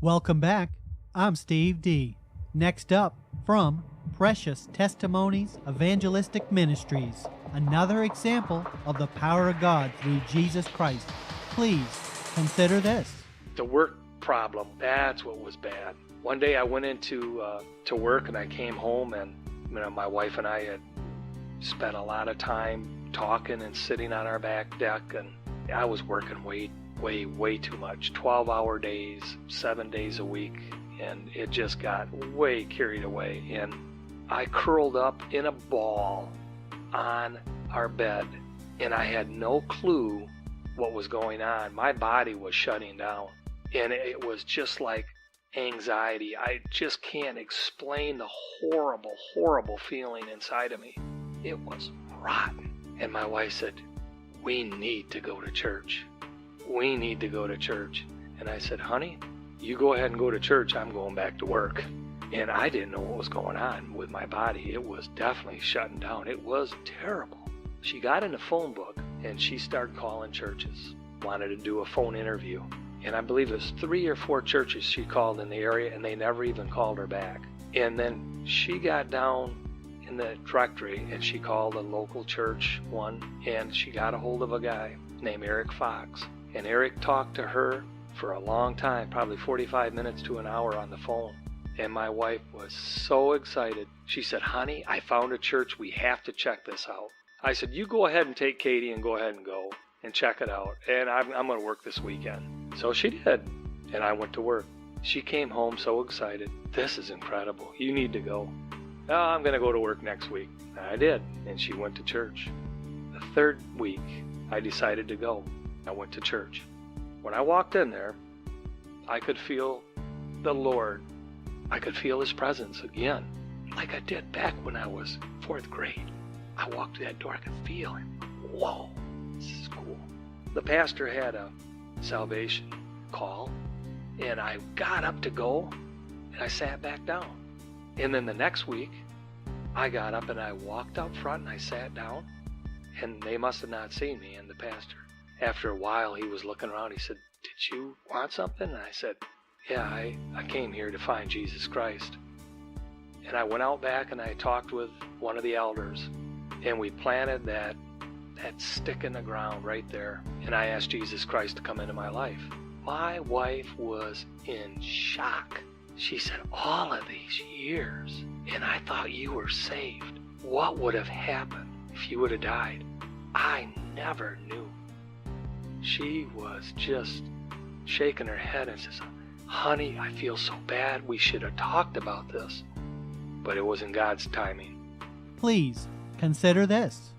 Welcome back. I'm Steve D. Next up, from Precious Testimonies Evangelistic Ministries, another example of the power of God through Jesus Christ. Please consider this. The work problem, that's what was bad. One day I went into to work and I came home and my wife and I had spent a lot of time talking and sitting on our back deck, and I was working way too much. 12-hour days, 7 days a week, and it just got way carried away. And I curled up in a ball on our bed, and I had no clue what was going on. My body was shutting down, and it was just like anxiety. I just can't explain the horrible feeling inside of me. It was rotten. And my wife said, "We need to go to church. We need to go to church." And I said, "Honey, you go ahead and go to church. I'm going back to work." And I didn't know what was going on with my body. It was definitely shutting down. It was terrible. She got in the phone book and she started calling churches. Wanted to do a phone interview. And I believe it was 3 or 4 churches she called in the area, and they never even called her back. And then she got down in the directory and she called a local church one, and she got a hold of a guy named Eric Fox. And Eric talked to her for a long time, probably 45 minutes to an hour on the phone. And my wife was so excited. She said, "Honey, I found a church. We have to check this out." I said, "You go ahead and take Katie and go ahead and go and check it out. And I'm going to work this weekend." So she did. And I went to work. She came home so excited. "This is incredible. You need to go." "Oh, I'm going to go to work next week." I did. And she went to church. The 3rd week, I decided to go. I went to church. When I walked in there, I could feel the Lord. I could feel His presence again, like I did back when I was 4th grade. I walked through that door, I could feel Him. Whoa, this is cool. The pastor had a salvation call, and I got up to go, and I sat back down. And then the next week, I got up and I walked out front and I sat down, and they must have not seen me and the pastor. After a while, he was looking around. He said, "Did you want something?" And I said, "Yeah, I came here to find Jesus Christ." And I went out back and I talked with one of the elders, and we planted that stick in the ground right there. And I asked Jesus Christ to come into my life. My wife was in shock. She said, "All of these years, and I thought you were saved. What would have happened if you would have died?" I never knew. She was just shaking her head and says, "Honey, I feel so bad. We should have talked about this." But it was in God's timing. Please consider this.